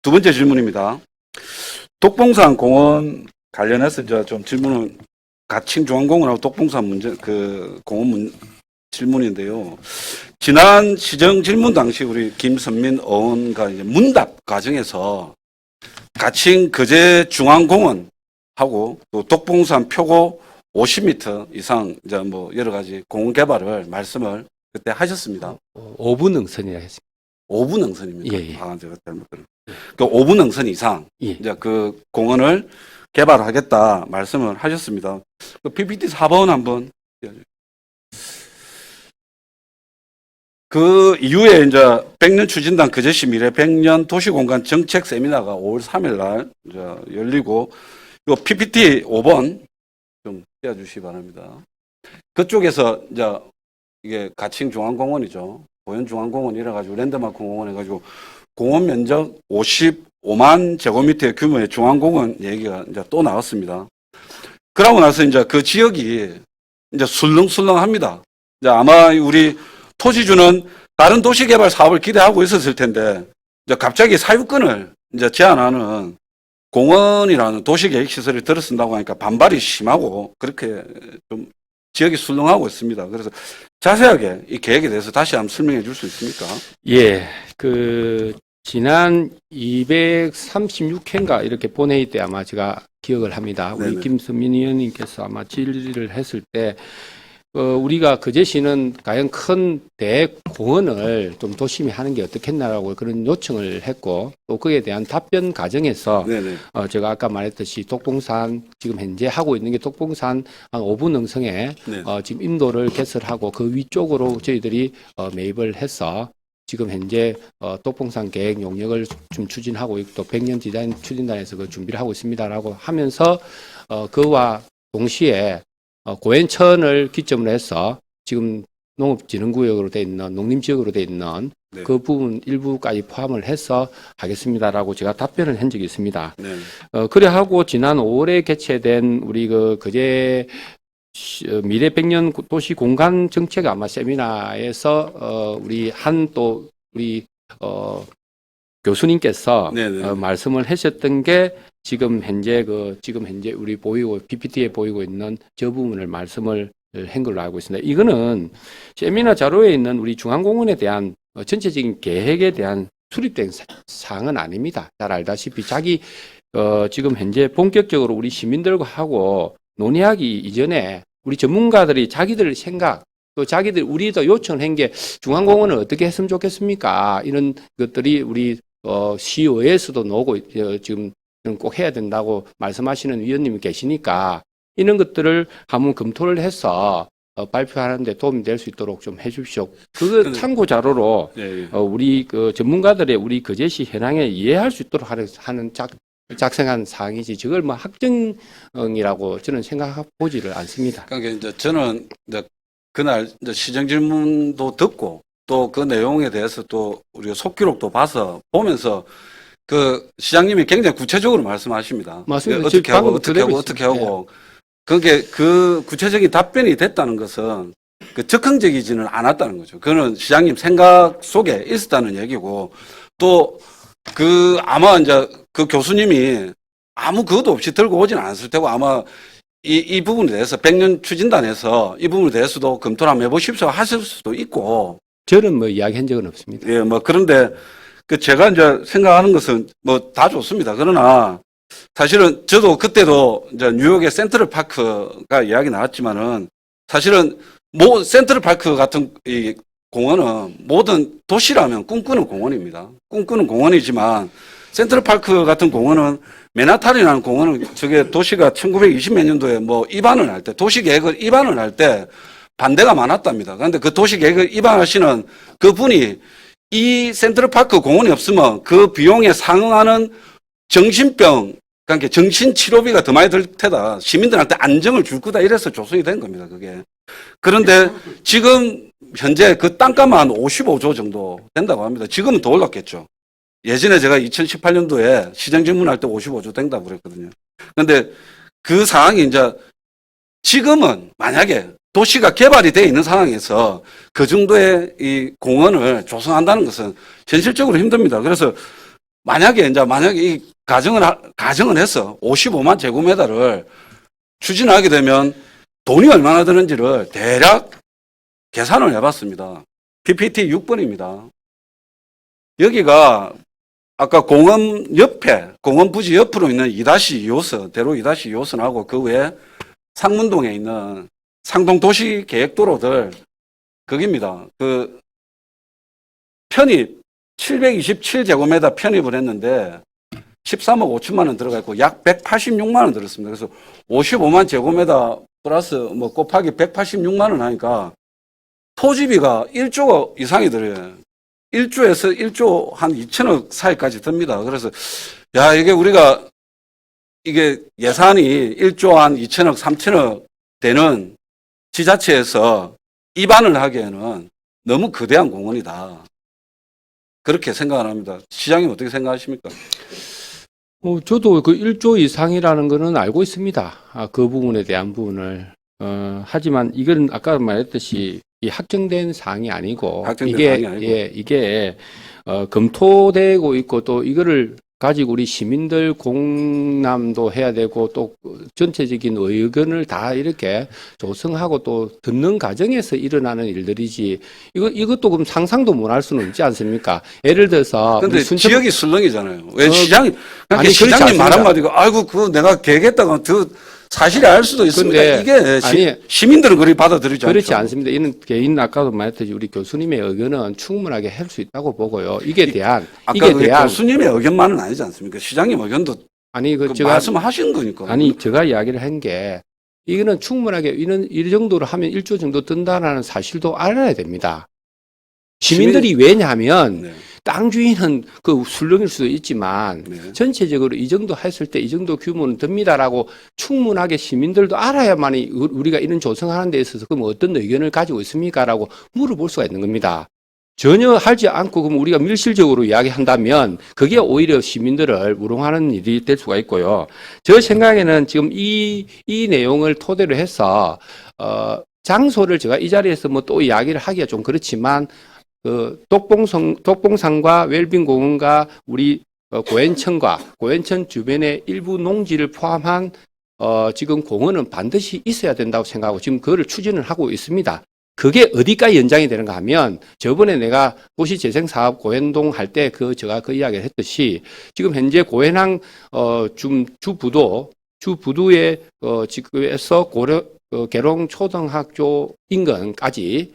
두 번째 질문입니다. 독봉산 공원 관련해서 이제 좀 질문은 가칭 중앙공원하고 독봉산 문제 공원 질문인데요. 지난 시정 질문 당시 우리 김선민 의원과 이제 문답 과정에서 가칭 거제 중앙공원하고 또 독봉산 표고 50m 이상 이제 뭐 여러 가지 공원 개발을 말씀을 그때 하셨습니다. 5분 응선이라 했습니다. 5분 능선입니다. 예, 예. 제가 잘못 들었. 그 5분 능선 이상 예. 이제 그 공원을 개발하겠다 말씀을 하셨습니다. 그 PPT 4번 한번 띄워주세요. 그 이후에 이제 100년 추진단 거제시 미래 100년 도시공간 정책 세미나가 5월 3일 날 이제 열리고 요 PPT 5번 좀 띄워주시기 바랍니다. 그쪽에서 이제 이게 가칭 중앙공원이죠. 보현 중앙공원 이래가지고 랜드마크 공원 해가지고 공원 면적 55만 제곱미터 규모의 중앙공원 얘기가 이제 또 나왔습니다. 그러고 나서 이제 그 지역이 이제 술렁술렁합니다. 이제 아마 우리 토지주는 다른 도시개발 사업을 기대하고 있었을 텐데 이제 갑자기 사유권을 이제 제한하는 공원이라는 도시계획시설을 들어쓴다고 하니까 반발이 심하고 그렇게 좀 지역이 술렁하고 있습니다. 그래서 자세하게 이 계획에 대해서 다시 한번 설명해 줄 수 있습니까? 예, 지난 236회인가 이렇게 본회의 때 아마 제가 기억을 합니다. 우리 네네. 김선민 의원님께서 아마 질의를 했을 때, 우리가 거제시는 과연 큰 대공원을 좀 도심이 하는 게 어떻겠나라고 그런 요청을 했고, 또 그에 대한 답변 과정에서, 네네. 제가 아까 말했듯이 독봉산, 지금 현재 하고 있는 게 독봉산 한 5분 능성에, 네. 지금 인도를 개설하고 그 위쪽으로 저희들이 매입을 해서 지금 현재 독봉산 계획 용역을 좀 추진하고 있고 또 100년 디자인 추진단에서 그 준비를 하고 있습니다라고 하면서 그와 동시에 고엔천을 기점으로 해서 지금 농업진흥구역으로 돼 있는 농림지역으로 돼 있는 네. 그 부분 일부까지 포함을 해서 하겠습니다라고 제가 답변을 한 적이 있습니다. 네. 그래 하고 지난 5월에 개최된 우리 그제 미래 100년 도시 공간 정책 아마 세미나에서 우리 우리 교수님께서 네네. 말씀을 하셨던 게 지금 현재 우리 PPT에 보이고 있는 저 부분을 말씀을 한 걸로 알고 있습니다. 이거는 세미나 자료에 있는 우리 중앙공원에 대한 전체적인 계획에 대한 수립된 사항은 아닙니다. 잘 알다시피 지금 현재 본격적으로 우리 시민들과 하고 논의하기 이전에 우리 전문가들이 자기들 생각 또 우리도 요청한 게 중앙공원을 어떻게 했으면 좋겠습니까? 이런 것들이 우리 시의회에서도 나오고 지금 꼭 해야 된다고 말씀하시는 위원님이 계시니까 이런 것들을 한번 검토를 해서 발표하는 데 도움이 될 수 있도록 좀 해주십시오. 그 참고 자료로 예, 예. 우리 전문가들의 우리 거제시 현황에 이해할 수 있도록 하는 작성한 사항이지 저걸 뭐 확정이라고 저는 생각해보지를 않습니다. 그러니까 이제 저는 이제 그날 이제 시정 질문도 듣고 또 그 내용에 대해서 또 우리가 속기록도 봐서 보면서 그 시장님이 굉장히 구체적으로 말씀하십니다. 맞습니다. 어떻게 하고 방금 어떻게 하고 그대로 어떻게 있습니다. 하고 그게 그 구체적인 답변이 됐다는 것은 그 적극적이지는 않았다는 거죠. 그거는 시장님 생각 속에 있었다는 얘기고 또 아마 이제 그 교수님이 아무 그것도 없이 들고 오진 않았을 테고 아마 이 부분에 대해서 100년 추진단에서 이 부분에 대해서도 검토를 한번 해보십시오 하실 수도 있고 저는 뭐 이야기한 적은 없습니다. 예, 뭐 그런데 제가 이제 생각하는 것은 뭐 다 좋습니다. 그러나 사실은 저도 그때도 이제 뉴욕의 센트럴 파크가 이야기 나왔지만은 사실은 센트럴 파크 같은 이 공원은 모든 도시라면 꿈꾸는 공원입니다. 꿈꾸는 공원이지만 센트럴 파크 같은 공원은 맨하탄이라는 공원은 저게 도시가 1920 몇 년도에 뭐 입안을 할 때 도시 계획을 입안을 할 때 반대가 많았답니다. 그런데 그 도시 계획을 입안하시는 그 분이 이 센트럴 파크 공원이 없으면 그 비용에 상응하는 정신병, 그러니까 정신치료비가 더 많이 들 테다. 시민들한테 안정을 줄 거다. 이래서 조성이 된 겁니다. 그게. 그런데 지금 현재 그 땅값만 한 55조 정도 된다고 합니다. 지금은 더 올랐겠죠. 예전에 제가 2018년도에 시장 질문할 때 55조 된다고 그랬거든요. 그런데 그 상황이 이제 지금은 만약에 도시가 개발이 되어 있는 상황에서 그 정도의 이 공원을 조성한다는 것은 현실적으로 힘듭니다. 그래서 만약에 이 가정은 해서 55만 제곱미터를 추진하게 되면 돈이 얼마나 드는지를 대략 계산을 해봤습니다. PPT 6번입니다. 여기가 아까 공원 옆에, 공원 부지 옆으로 있는 2-2호선, 대로 2-2호선하고 그 외에 상문동에 있는 상동 도시계획도로들, 거기입니다. 그 편입, 727제곱미터 편입을 했는데 13억 5천만 원 들어가 있고 약 186만 원 들었습니다. 그래서 55만 제곱미터 플러스 뭐 곱하기 186만 원 하니까 토지비가 1조 이상이 들어요. 1조에서 1조 한 2천억 사이까지 듭니다. 그래서 야, 이게 예산이 1조 한 2천억, 3천억 되는 지자체에서 입안을 하기에는 너무 거대한 공원이다. 그렇게 생각을 합니다. 시장님 어떻게 생각하십니까? 저도 그 1조 이상이라는 거는 알고 있습니다. 그 부분에 대한 부분을. 하지만 이건 아까 말했듯이 이 확정된 사항이 아니고 이게 검토되고 있고 또 이거를 가지고 우리 시민들 공람도 해야 되고 또 전체적인 의견을 다 이렇게 조성하고 또 듣는 과정에서 일어나는 일들이지 이것도 그럼 상상도 못 할 수는 없지 않습니까? 예를 들어서 근데 지역이 술렁이잖아요. 왜 시장님 아니, 시장님 말 한마디가 아이고 그거 내가 계획했다가 사실이 알 수도 있습니다. 이게 시민들은 그리 받아들이지 않죠. 그렇지 않습니다. 이는 개인 아까도 말했듯이 우리 교수님의 의견은 충분하게 할 수 있다고 보고요. 이게 대한 교수님의 의견만은 아니지 않습니까? 시장님 의견도 제가 말씀하신 거니까. 제가 이야기를 한 게 이거는 충분하게 이 정도로 하면 1조 정도 든다라는 사실도 알아야 됩니다. 시민들이 왜냐하면 네. 땅 주인은 그 술렁일 수도 있지만 네. 전체적으로 이 정도 했을 때 이 정도 규모는 듭니다라고 충분하게 시민들도 알아야만이 우리가 이런 조성하는 데 있어서 그럼 어떤 의견을 가지고 있습니까라고 물어볼 수가 있는 겁니다. 전혀 하지 않고 그럼 우리가 밀실적으로 이야기한다면 그게 오히려 시민들을 우롱하는 일이 될 수가 있고요. 저 생각에는 지금 이 내용을 토대로 해서 장소를 제가 이 자리에서 뭐 또 이야기를 하기가 좀 그렇지만 독봉산과 웰빙공원과 우리 고엔천 주변의 일부 농지를 포함한 지금 공원은 반드시 있어야 된다고 생각하고 지금 그거를 추진을 하고 있습니다. 그게 어디까지 연장이 되는가 하면 저번에 내가 도시재생사업 고현동 할 때 제가 그 이야기를 했듯이 지금 현재 고현항 주부도의 지구에서 계룡초등학교 인근까지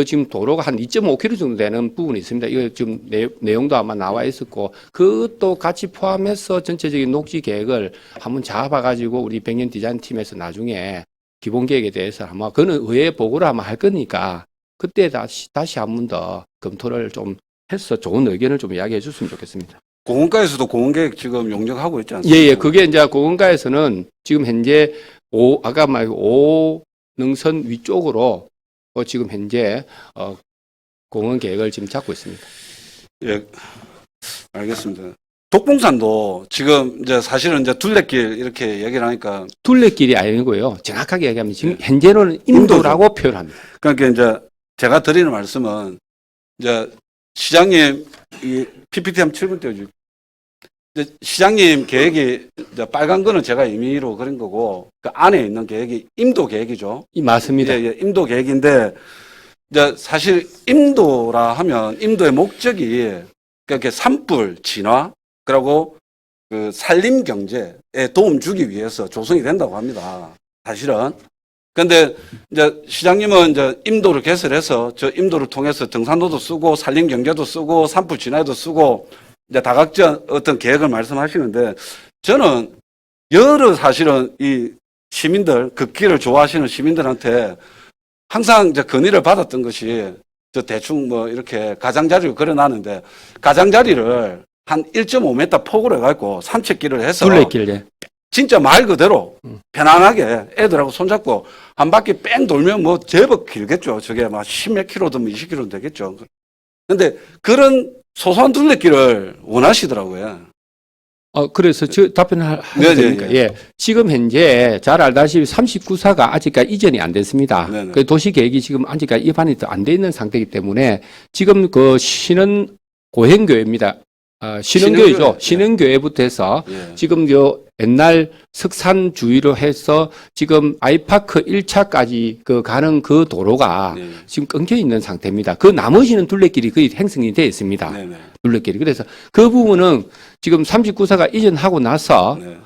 지금 도로가 한 2.5km 정도 되는 부분이 있습니다. 이거 지금 내용도 아마 나와 있었고, 그것도 같이 포함해서 전체적인 녹지 계획을 한번 잡아가지고 우리 백년 디자인 팀에서 나중에 기본 계획에 대해서 아마 그는 의회 보고를 아마 할 거니까 그때 다시 한 번 더 검토를 좀 해서 좋은 의견을 좀 이야기해 줬으면 좋겠습니다. 공원가에서도 공원계획 지금 용역하고 있지 않습니까? 예, 그게 이제 공원가에서는 지금 현재 아까 말고 오능선 위쪽으로 지금 현재 공원 계획을 지금 잡고 있습니다. 예, 알겠습니다. 독봉산도 지금 이제 사실은 이제 둘레길 이렇게 얘기를 하니까 둘레길이 아니고요. 정확하게 얘기하면 지금 현재는 인도라고 표현합니다. 그러니까 이제 제가 드리는 말씀은 이제 시장님 이 PPT 한 7분 띄워주고 시장님 계획이 이제 빨간 거는 제가 임의로 그린 거고 그 안에 있는 계획이 임도 계획이죠. 맞습니다. 예, 임도 계획인데 이제 사실 임도라 하면 임도의 목적이 그렇게 산불 진화 그리고 그 산림 경제에 도움 주기 위해서 조성이 된다고 합니다. 사실은. 근데 이제 시장님은 이제 임도를 개설해서 저 임도를 통해서 등산로도 쓰고 산림 경제도 쓰고 산불 진화에도 쓰고 이제 다각적 어떤 계획을 말씀하시는데 저는 사실은 이 시민들 극기를 좋아하시는 시민들한테 항상 이제 건의를 받았던 것이 저 대충 뭐 이렇게 가장자리를 걸어놨는데 가장자리를 한 1.5m 폭으로 해갖고 산책길을 해서 둘레길, 예. 진짜 말 그대로 편안하게 애들하고 손잡고 한 바퀴 뺑 돌면 뭐 제법 길겠죠. 저게 막 10몇 킬로든 20킬로든 되겠죠. 근데 그런 소소한 둘레길을 원하시더라고요. 그래서 저 답변을 네, 하니까 네, 예. 지금 현재 잘 알다시피 39사가 아직까지 이전이 안 됐습니다. 네, 네. 그 도시 계획이 지금 아직까지 입안이 안 돼 있는 상태이기 때문에 지금 그 시는 고행교회입니다. 신흥교회죠. 신흥교회. 신흥교회부터 해서 예. 지금 요 옛날 석산 주위로 해서 지금 아이파크 1차까지 그 가는 그 도로가 네. 지금 끊겨 있는 상태입니다. 그 나머지는 둘레길이 거의 행성이 되어 있습니다. 네네. 둘레길이. 그래서 그 부분은 지금 39사가 이전하고 나서 네.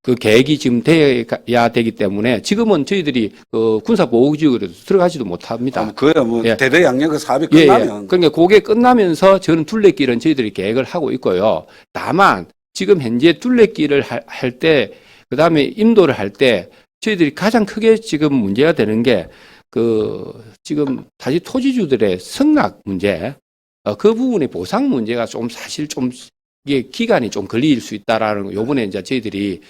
그 계획이 지금 돼야 되기 때문에 지금은 저희들이 그 군사보호구역으로 들어가지도 못합니다. 그야 뭐 예. 대대 양력의 사업이 예, 예. 끝나면 그러니까 그게 끝나면서 저는 둘레길은 저희들이 계획을 하고 있고요. 다만 지금 현재 둘레길을 할 때, 그 다음에 인도를 할 때 저희들이 가장 크게 지금 문제가 되는 게 지금 다시 토지주들의 승낙 문제, 그 부분의 보상 문제가 좀 사실 좀 이게 기간이 좀 걸릴 수 있다라는 거. 요번에 이제 저희들이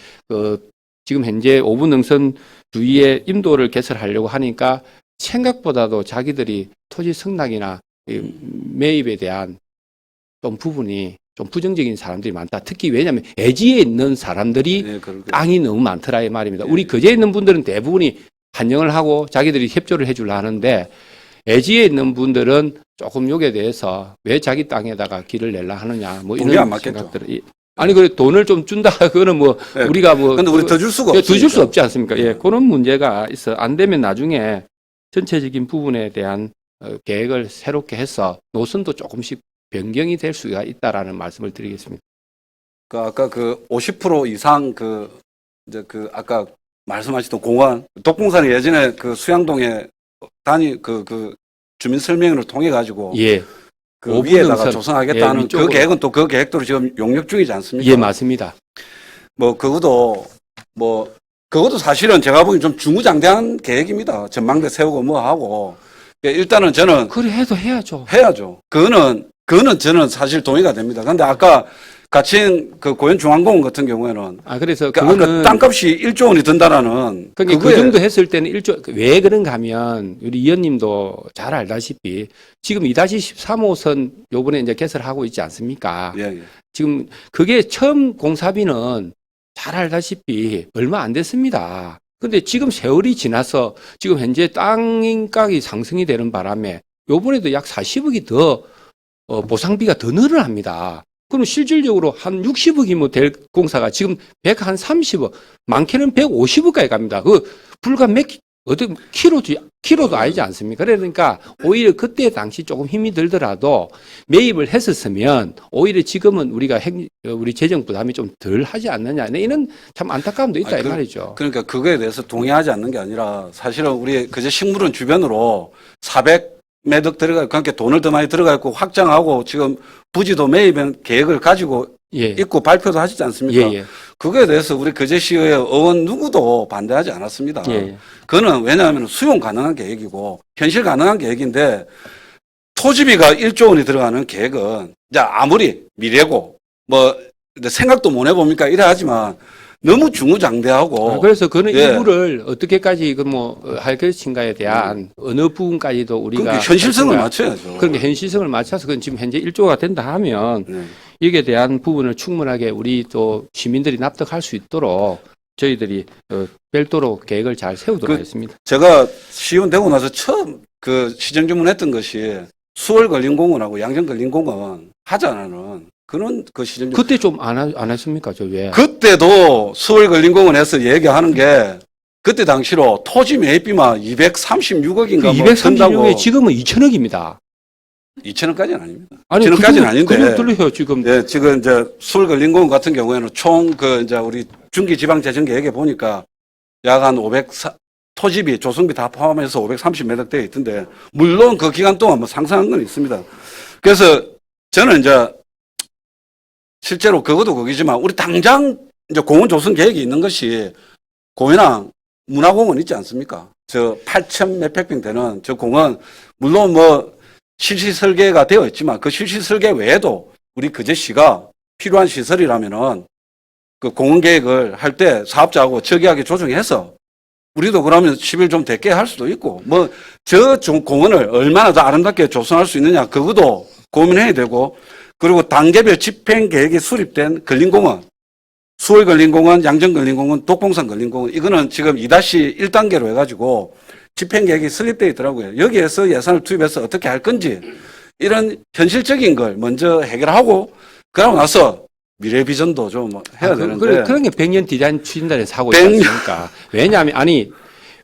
지금 현재 5분 능선 주위에 인도를 개설하려고 하니까 생각보다도 자기들이 토지 승낙이나 이 매입에 대한 좀 부분이 좀 부정적인 사람들이 많다. 특히 왜냐하면 애지에 있는 사람들이 네, 그렇게. 땅이 너무 많더라 이 말입니다. 네. 우리 거제에 있는 분들은 대부분이 환영을 하고 자기들이 협조를 해주려 하는데 애지에 있는 분들은 조금 여기에 대해서 왜 자기 땅에다가 길을 내려 하느냐 뭐 돈이 이런 안 맞겠죠. 생각들을 아니 그래 돈을 좀 준다 그거는 뭐 네. 우리가 뭐 근데 우리 더 줄 수가 더 없어요. 줄 수 없지 않습니까? 예, 네. 그런 문제가 있어. 안 되면 나중에 전체적인 부분에 대한 계획을 새롭게 해서 노선도 조금씩 변경이 될 수가 있다라는 말씀을 드리겠습니다. 아까 50% 이상 이제 아까 말씀하셨던 공원, 독봉산이 예전에 수양동에 주민 설명회를 통해 가지고 예, 그 5분 위에다가 능선. 조성하겠다는 예, 그 위쪽으로. 계획은 또 그 계획대로 지금 용역 중이지 않습니까? 예, 맞습니다. 그것도 사실은 제가 보기엔 좀 중구장대한 계획입니다. 전망대 세우고 뭐 하고. 일단은 저는 그래 해도 해야죠. 해야죠. 그거는 저는 사실 동의가 됩니다. 근데 아까 같이 고현중앙공원 같은 경우에는 그래서 아까 그거는 땅값이 1조 원이 든다라는 그러니까 그 정도 했을 때는 왜 그런가 하면 우리 의원님도 잘 알다시피 지금 2-13호선 요번에 이제 개설하고 있지 않습니까? 예, 예. 지금 그게 처음 공사비는 잘 알다시피 얼마 안 됐습니다. 근데 지금 세월이 지나서 지금 현재 땅값이 상승이 되는 바람에 요번에도 약 40억이 더 보상비가 더 늘어납니다. 그럼 실질적으로 한 60억이면 될 공사가 지금 130억, 많게는 150억까지 갑니다. 불과 키로도 아니지 않습니까? 그러니까 오히려 그때 당시 조금 힘이 들더라도 매입을 했었으면 오히려 지금은 우리 재정 부담이 좀 덜 하지 않느냐. 이런 참 안타까움도 있다 이 말이죠. 그러니까 그거에 대해서 동의하지 않는 게 아니라 사실은 우리 그제 식물원 주변으로 400매덕 그러니까 돈을 더 많이 들어가고 확장하고 지금 부지도 매입은 계획을 가지고 예. 있고 발표도 하시지 않습니까? 예. 그거에 대해서 우리 거제시의 의원 누구도 반대하지 않았습니다. 예. 그거는 왜냐하면 수용 가능한 계획이고 현실 가능한 계획인데 토지비가 1조 원이 들어가는 계획은 이제 아무리 미래고 생각도 못 해봅니까? 이래 하지만 너무 중구장대하고 그래서 그는 예. 일부를 어떻게까지 할 것인가에 대한 어느 부분까지도 우리가 그러니까 현실성을 맞춰야죠. 그러니까 현실성을 맞춰서 그건 지금 현재 1조가 된다 하면 네. 여기에 대한 부분을 충분하게 우리 또 시민들이 납득할 수 있도록 저희들이 별도로 계획을 잘 세우도록 하겠습니다. 제가 시의원 되고 나서 처음 시정주문했던 것이 수월 걸린공원하고 양정 걸린공원 하자는 그런 시정주문. 그때 좀 안 했습니까? 저 왜? 그때도 수월 걸린공원에서 얘기하는 게 그때 당시로 토지 매입비만 236억인가 236에 지금은 2천억입니다. 2천억까지는 아닙니다. 아니, 2천억까지는 아닌데. 그럼 들려요 지금. 네, 지금 이제 수월 걸린공원 같은 경우에는 총 이제 우리 중기지방재정 계획에 보니까 약 한 토지비, 조성비 다 포함해서 530매덕 되어 있던데, 물론 그 기간 동안 상상한 건 있습니다. 그래서 저는 이제 실제로 그것도 거기지만 우리 당장 이제 공원 조성 계획이 있는 것이 고현항 문화공원 있지 않습니까? 저 8천 몇백 평 되는 저 공원, 물론 실시 설계가 되어 있지만 그 실시 설계 외에도 우리 거제시가 필요한 시설이라면은 그 공원 계획을 할 때 사업자하고 저기하게 조정해서 우리도 그러면 10일 좀 됐게 할 수도 있고 저 공원을 얼마나 더 아름답게 조성할 수 있느냐 그것도 고민해야 되고 그리고 단계별 집행 계획이 수립된 걸린공원 수월 걸린공원, 양정 걸린공원, 독봉산 걸린공원 이거는 지금 2-1단계로 해가지고 집행 계획이 설립되어 있더라고요. 여기에서 예산을 투입해서 어떻게 할 건지 이런 현실적인 걸 먼저 해결하고 그러고 나서 미래 비전도 좀 해야 되는데. 그런 게 100년 디자인 추진단에서 하고 있지 100년. 않습니까?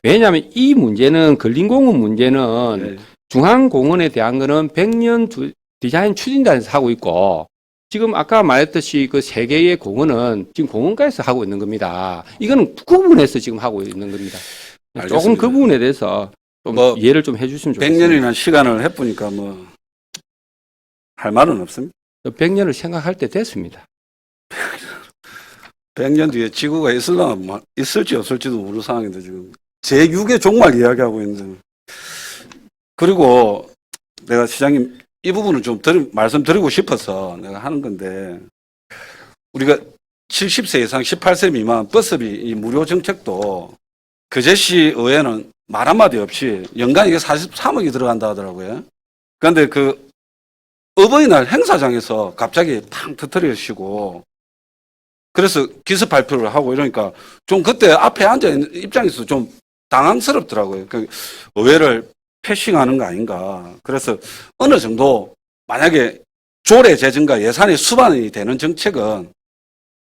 왜냐하면 이 문제는 근린공원 문제는 네. 중앙공원에 대한 거는 100년 디자인 추진단에서 하고 있고 지금 아까 말했듯이 그 세 개의 공원은 지금 공원가에서 하고 있는 겁니다. 이거는 구분해서 지금 하고 있는 겁니다. 조금 알겠습니다. 그 부분에 대해서 좀 뭐 이해를 좀 해주시면 좋겠습니다. 100년이나 시간을 해보니까 뭐 할 말은 없습니다. 100년을 생각할 때 됐습니다. 100년 뒤에 지구가 있을지 없을지도 모르는 상황인데 지금 제6의 종말 이야기하고 있는데. 그리고 내가 시장님 이 부분을 좀 말씀드리고 싶어서 내가 하는 건데, 우리가 70세 이상 18세 미만 버스비 이 무료 정책도 거제시 의회는 말 한마디 없이 연간 이게 43억이 들어간다 하더라고요. 그런데 그 어버이날 행사장에서 갑자기 팡 터뜨리시고, 그래서 기습 발표를 하고 이러니까 좀 그때 앞에 앉아 있는 입장에서 좀 당황스럽더라고요. 그 의회를 패싱하는 거 아닌가. 그래서 어느 정도 만약에 조례 제정과 예산이 수반이 되는 정책은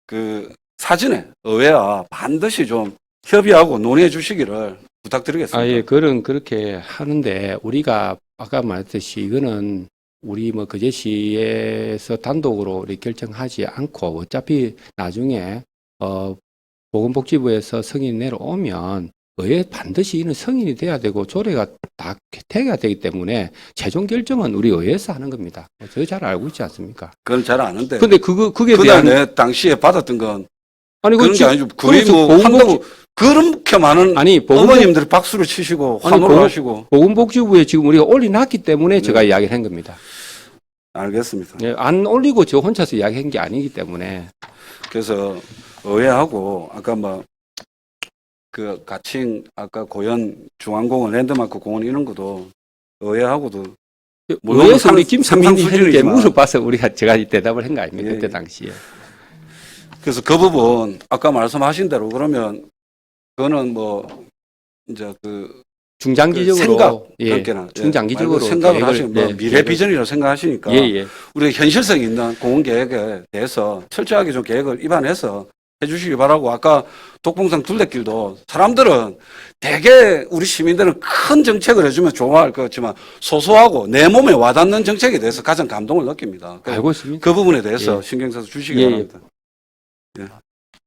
그 사전에 의회와 반드시 좀 협의하고 논의해 주시기를 부탁드리겠습니다. 예, 그렇게 하는데 우리가 아까 말했듯이 이거는 우리 뭐 거제시에서 단독으로 우리 결정하지 않고 어차피 나중에 보건복지부에서 승인이 내려오면 의회 반드시 이는 승인이 돼야 되고 조례가 다 돼야 되기 때문에 최종 결정은 우리 의회에서 하는 겁니다. 저 잘 알고 있지 않습니까? 그건 잘 아는데. 근데 그게 그날 대한 내 당시에 받았던 건 아니 그런 게 지금 아니죠. 거의 그래서 뭐 한다고 그렇게 많은 보건복지부에 어머님들이 박수를 치시고 환호를 하시고. 지금 우리가 올려놨기 때문에 제가 이야기를 한 겁니다. 알겠습니다. 예, 안 올리고 저 혼자서 이야기한 게 아니기 때문에 그래서 의회하고 아까 뭐 그 가칭 아까 고현 중앙공원 랜드마크 공원 이런 것도 의회하고도 물론 의회에서 우리 김상민이 했는데 수준이지만. 물어봐서 제가 대답을 한 거 아닙니까? 예, 그때 예. 당시에. 그래서 그 부분 아까 말씀하신 대로 그러면 그거는 뭐 이제 그 중장기적으로 생각 예, 그렇게나 중장기적으로 생각을 계획을, 하시면 뭐 예, 미래 계획을- 비전이라고 생각하시니까 예. 우리가 현실성 있는 공원 계획에 대해서 철저하게 좀 계획을 입안해서 해주시기 바라고. 아까 독봉산 둘레길도 사람들은 대개 우리 시민들은 큰 정책을 해주면 좋아할 것 같지만 소소하고 내 몸에 와닿는 정책에 대해서 가장 감동을 느낍니다. 알고 있습니다. 그 부분에 대해서 예. 신경 써서 주시기 예, 예. 바랍니다. 예.